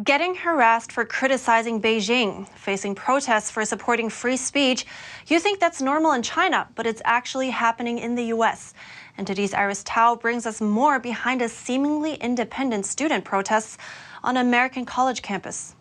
Getting harassed for criticizing Beijing, facing protests for supporting free speech. You think that's normal in China, but it's actually happening in the U.S. NTD's Iris Tao brings us more behind a seemingly independent student protests on an American college campus.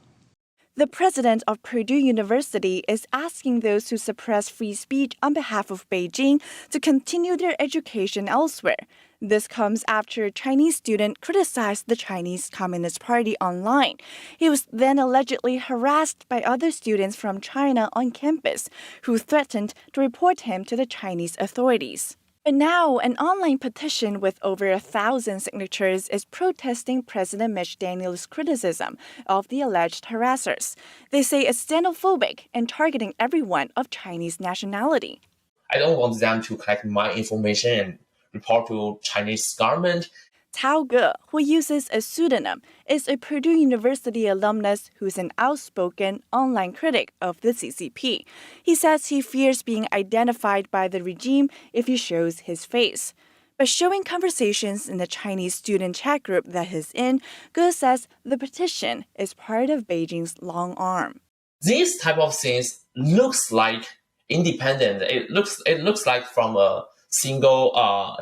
The president of Purdue University is asking those who suppress free speech on behalf of Beijing to continue their education elsewhere. This comes after a Chinese student criticized the Chinese Communist Party online. He was then allegedly harassed by other students from China on campus, who threatened to report him to the Chinese authorities. But now, an online petition with over 1,000 signatures is protesting President Mitch Daniels' criticism of the alleged harassers. They say it's xenophobic and targeting everyone of Chinese nationality. I don't want them to collect my information and report to Chinese government. Tao Ge, who uses a pseudonym, is a Purdue University alumnus who's an outspoken online critic of the CCP. He says he fears being identified by the regime if he shows his face. By showing conversations in the Chinese student chat group that he's in, Ge says the petition is part of Beijing's long arm. These type of things looks like independent. It looks like from a single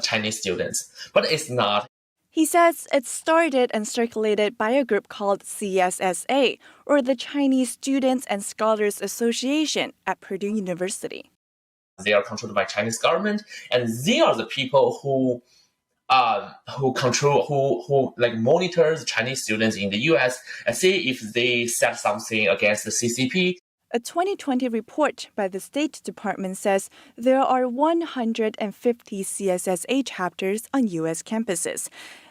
Chinese students, but it's not. He says it started and circulated by a group called CSSA, or the Chinese Students and Scholars Association at Purdue University. They are controlled by Chinese government, and they are the people who monitor the Chinese students in the U.S. and see if they said something against the CCP. A 2020 report by the State Department says there are 150 CSSA chapters on U.S. campuses.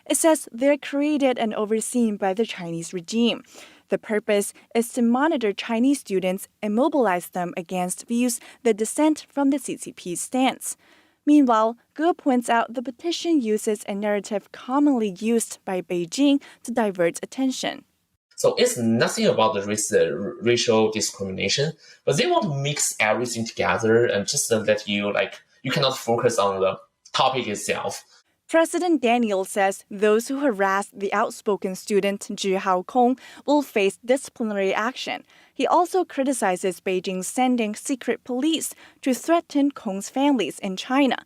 It says they're created and overseen by the Chinese regime. The purpose is to monitor Chinese students and mobilize them against views that dissent from the CCP's stance. Meanwhile, Ge points out the petition uses a narrative commonly used by Beijing to divert attention. So it's nothing about the racial discrimination, but they want to mix everything together and just that you cannot focus on the topic itself. President Daniel says those who harassed the outspoken student Zhi Haokong will face disciplinary action. He also criticizes Beijing sending secret police to threaten Kong's families in China.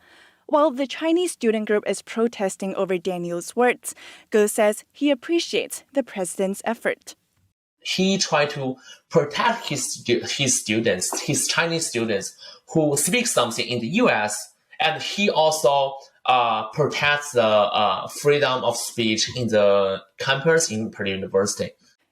While the Chinese student group is protesting over Daniel's words, Ge says he appreciates the president's effort. He tried to protect his students, his Chinese students who speak something in the U.S., and he also protects the freedom of speech in the campus in Purdue University.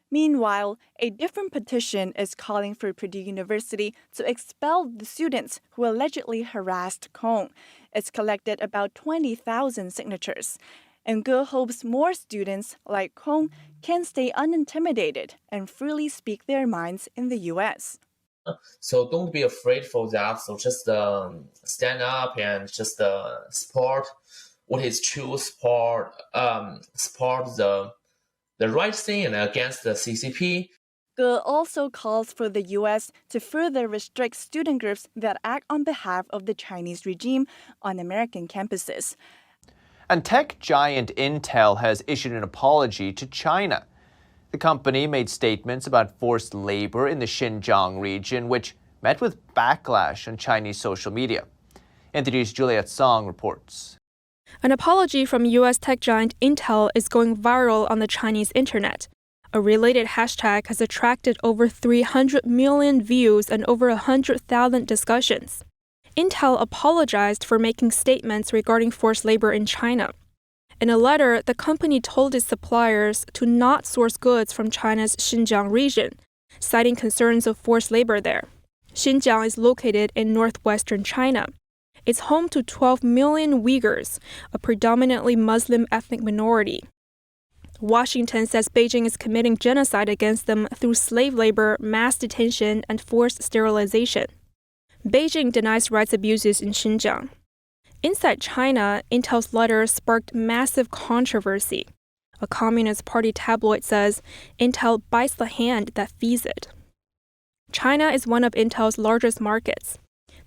Meanwhile, a different petition is calling for Purdue University to expel the students who allegedly harassed Kong. It's collected about 20,000 signatures. And Ge hopes more students like Kong can stay unintimidated and freely speak their minds in the U.S. So don't be afraid for that. So just stand up and just support what is true, support the right thing and against the CCP. Ge also calls for the U.S. to further restrict student groups that act on behalf of the Chinese regime on American campuses. And tech giant Intel has issued an apology to China. The company made statements about forced labor in the Xinjiang region, which met with backlash on Chinese social media. NTD's Juliet Song reports. An apology from U.S. tech giant Intel is going viral on the Chinese internet. A related hashtag has attracted over 300 million views and over 100,000 discussions. Intel apologized for making statements regarding forced labor in China. In a letter, the company told its suppliers to not source goods from China's Xinjiang region, citing concerns of forced labor there. Xinjiang is located in northwestern China. It's home to 12 million Uyghurs, a predominantly Muslim ethnic minority. Washington says Beijing is committing genocide against them through slave labor, mass detention, and forced sterilization. Beijing denies rights abuses in Xinjiang. Inside China, Intel's letter sparked massive controversy. A Communist Party tabloid says Intel bites the hand that feeds it. China is one of Intel's largest markets.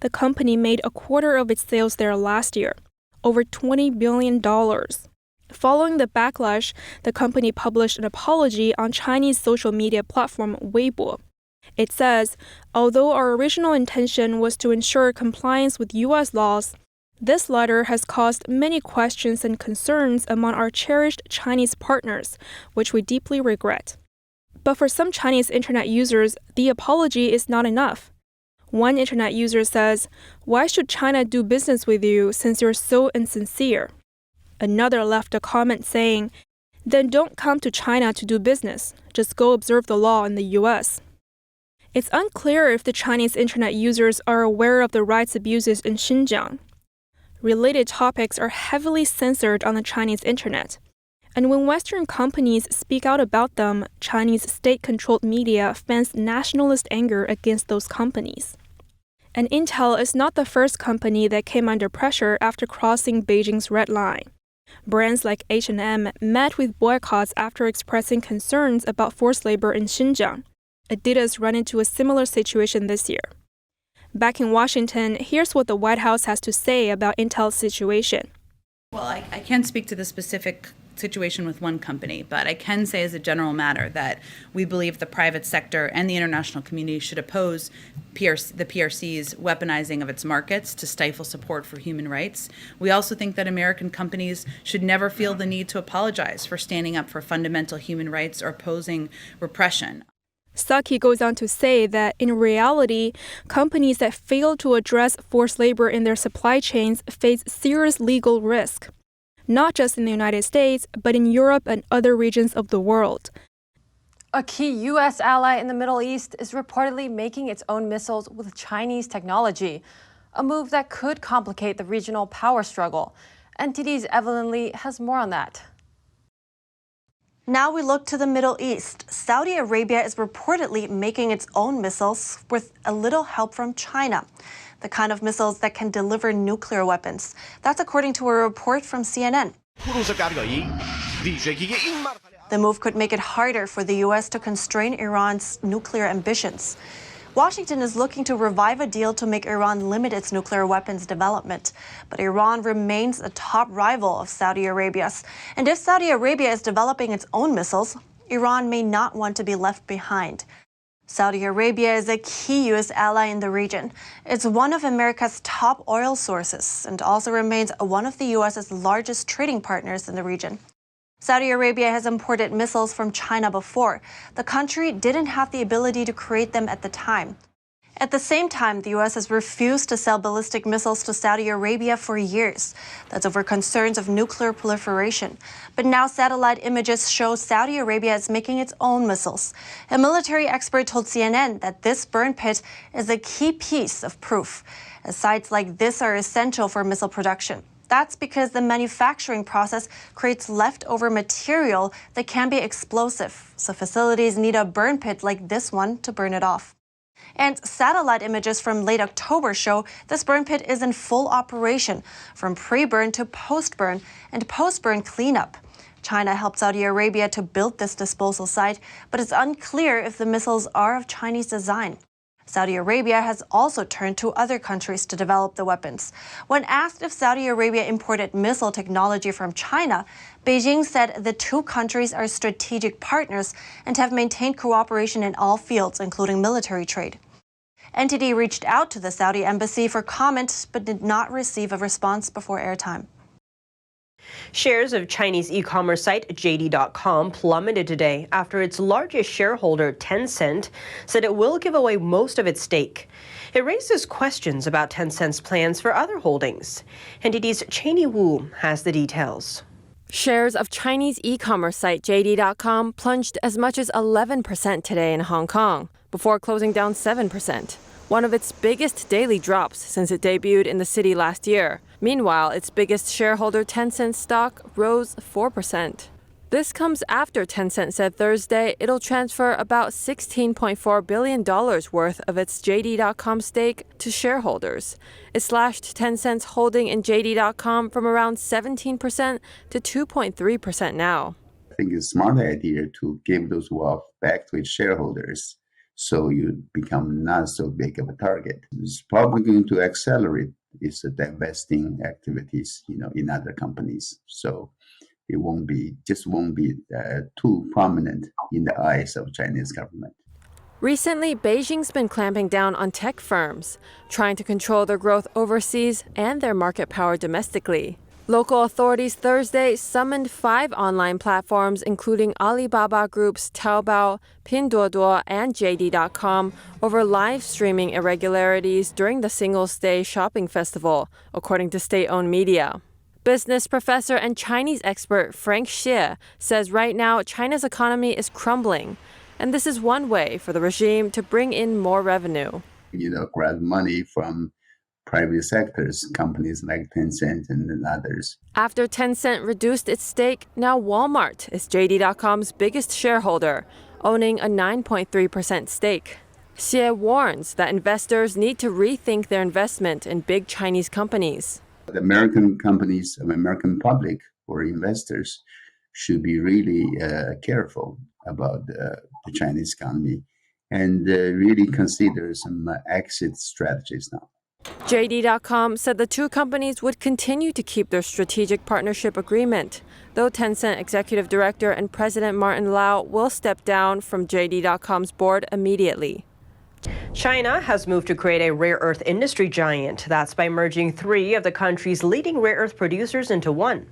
The company made a quarter of its sales there last year, over $20 billion. Following the backlash, the company published an apology on Chinese social media platform Weibo. It says, although our original intention was to ensure compliance with U.S. laws, this letter has caused many questions and concerns among our cherished Chinese partners, which we deeply regret. But for some Chinese internet users, the apology is not enough. One internet user says, "Why should China do business with you since you're so insincere?" Another left a comment saying, "Then don't come to China to do business. Just go observe the law in the U.S." It's unclear if the Chinese internet users are aware of the rights abuses in Xinjiang. Related topics are heavily censored on the Chinese internet. And when Western companies speak out about them, Chinese state-controlled media fans nationalist anger against those companies. And Intel is not the first company that came under pressure after crossing Beijing's red line. Brands like H&M met with boycotts after expressing concerns about forced labor in Xinjiang. Adidas ran into a similar situation this year. Back in Washington, here's what the White House has to say about Intel's situation. Well, I can't speak to the specific situation with one company, but I can say as a general matter that we believe the private sector and the international community should oppose the PRC's weaponizing of its markets to stifle support for human rights. We also think that American companies should never feel the need to apologize for standing up for fundamental human rights or opposing repression. Saki goes on to say that in reality, companies that fail to address forced labor in their supply chains face serious legal risk, not just in the United States, but in Europe and other regions of the world. A key U.S. ally in the Middle East is reportedly making its own missiles with Chinese technology, a move that could complicate the regional power struggle. NTD's Evelyn Lee has more on that. Now we look to the Middle East. Saudi Arabia is reportedly making its own missiles with a little help from China, the kind of missiles that can deliver nuclear weapons. That's according to a report from CNN. The move could make it harder for the U.S. to constrain Iran's nuclear ambitions. Washington is looking to revive a deal to make Iran limit its nuclear weapons development. But Iran remains a top rival of Saudi Arabia's. And if Saudi Arabia is developing its own missiles, Iran may not want to be left behind. Saudi Arabia is a key U.S. ally in the region. It's one of America's top oil sources and also remains one of the U.S.'s largest trading partners in the region. Saudi Arabia has imported missiles from China before. The country didn't have the ability to create them at the time. At the same time, the U.S. has refused to sell ballistic missiles to Saudi Arabia for years. That's over concerns of nuclear proliferation. But now satellite images show Saudi Arabia is making its own missiles. A military expert told CNN that this burn pit is a key piece of proof, as sites like this are essential for missile production. That's because the manufacturing process creates leftover material that can be explosive, so facilities need a burn pit like this one to burn it off. And satellite images from late October show this burn pit is in full operation, from pre-burn to post-burn and post-burn cleanup. China helped Saudi Arabia to build this disposal site, but it's unclear if the missiles are of Chinese design. Saudi Arabia has also turned to other countries to develop the weapons. When asked if Saudi Arabia imported missile technology from China, Beijing said the two countries are strategic partners and have maintained cooperation in all fields, including military trade. NTD reached out to the Saudi embassy for comment, but did not receive a response before airtime. Shares of Chinese e-commerce site JD.com plummeted today after its largest shareholder, Tencent, said it will give away most of its stake. It raises questions about Tencent's plans for other holdings. NTD's Cheney Wu has the details. Shares of Chinese e-commerce site JD.com plunged as much as 11% today in Hong Kong, before closing down 7%. One of its biggest daily drops since it debuted in the city last year. Meanwhile, its biggest shareholder, Tencent stock, rose 4%. This comes after Tencent said Thursday it'll transfer about $16.4 billion worth of its JD.com stake to shareholders. It slashed Tencent's holding in JD.com from around 17% to 2.3% now. I think it's a smart idea to give those wealth back to its shareholders, so you become not so big of a target. It's probably going to accelerate its divesting activities, in other companies. So it won't be too prominent in the eyes of Chinese government. Recently, Beijing's been clamping down on tech firms, trying to control their growth overseas and their market power domestically. Local authorities Thursday summoned 5 online platforms, including Alibaba Group's Taobao, Pinduoduo, and JD.com, over live streaming irregularities during the Singles' Day shopping festival, according to state-owned media. Business professor and Chinese expert Frank Xie says right now China's economy is crumbling, and this is one way for the regime to bring in more revenue. Grab money from private sectors, companies like Tencent and others. After Tencent reduced its stake, now Walmart is JD.com's biggest shareholder, owning a 9.3% stake. Xie warns that investors need to rethink their investment in big Chinese companies. The American companies, American public or investors should be really careful about the Chinese economy and really consider some exit strategies now. JD.com said the two companies would continue to keep their strategic partnership agreement, though Tencent executive director and president Martin Lau will step down from JD.com's board immediately. China has moved to create a rare earth industry giant. That's by merging 3 of the country's leading rare earth producers into one.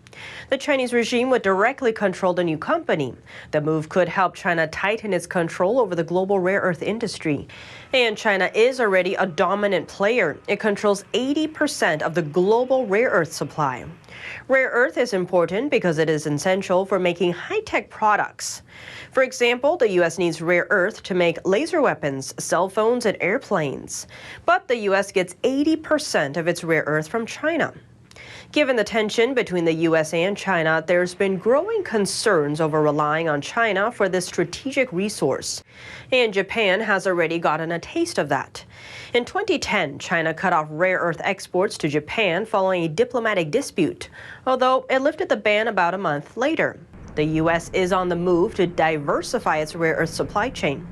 The Chinese regime would directly control the new company. The move could help China tighten its control over the global rare earth industry. And China is already a dominant player. It controls 80% of the global rare earth supply. Rare earth is important because it is essential for making high-tech products. For example, the U.S. needs rare earth to make laser weapons, cell phones, and airplanes. But the U.S. gets 80% of its rare earth from China. Given the tension between the U.S. and China, there's been growing concerns over relying on China for this strategic resource. And Japan has already gotten a taste of that. In 2010, China cut off rare earth exports to Japan following a diplomatic dispute, although it lifted the ban about a month later. The U.S. is on the move to diversify its rare earth supply chain.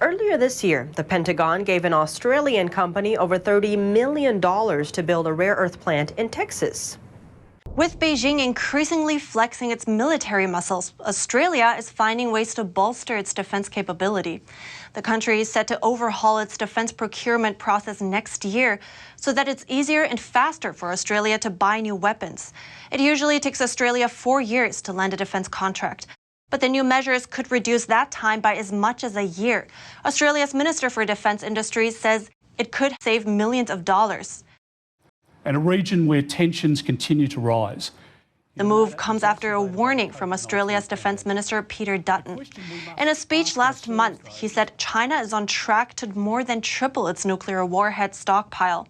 Earlier this year, the Pentagon gave an Australian company over $30 million to build a rare earth plant in Texas. With Beijing increasingly flexing its military muscles, Australia is finding ways to bolster its defense capability. The country is set to overhaul its defense procurement process next year so that it's easier and faster for Australia to buy new weapons. It usually takes Australia 4 years to land a defense contract. But the new measures could reduce that time by as much as a year. Australia's Minister for Defence Industries says it could save millions of dollars. And a region where tensions continue to rise. The move comes after a warning from Australia's Defence Minister Peter Dutton. In a speech last month, he said China is on track to more than triple its nuclear warhead stockpile,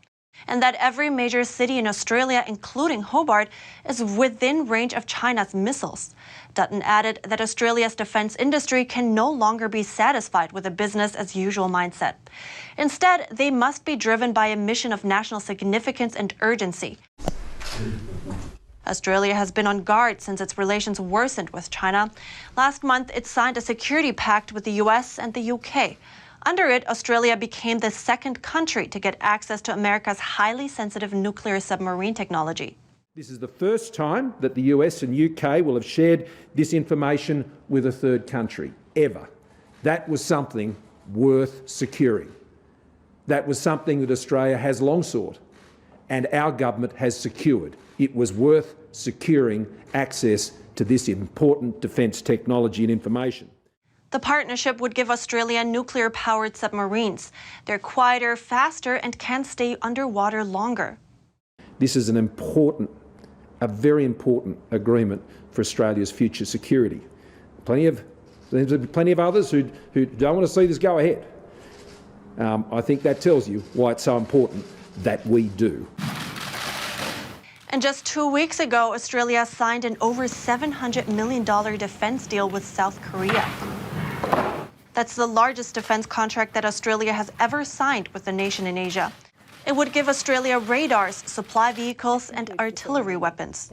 and that every major city in Australia, including Hobart, is within range of China's missiles. Dutton added that Australia's defense industry can no longer be satisfied with a business-as-usual mindset. Instead, they must be driven by a mission of national significance and urgency. Australia has been on guard since its relations worsened with China. Last month, it signed a security pact with the US and the UK. Under it, Australia became the second country to get access to America's highly sensitive nuclear submarine technology. This is the first time that the US and UK will have shared this information with a third country, ever. That was something worth securing. That was something that Australia has long sought, and our government has secured. It was worth securing access to this important defence technology and information. The partnership would give Australia nuclear-powered submarines. They're quieter, faster, and can stay underwater longer. This is a very important agreement for Australia's future security. There's plenty of others who don't want to see this go ahead. I think that tells you why it's so important that we do. And just 2 weeks ago, Australia signed an over $700 million defense deal with South Korea. That's the largest defense contract that Australia has ever signed with a nation in Asia. It would give Australia radars, supply vehicles, and artillery weapons.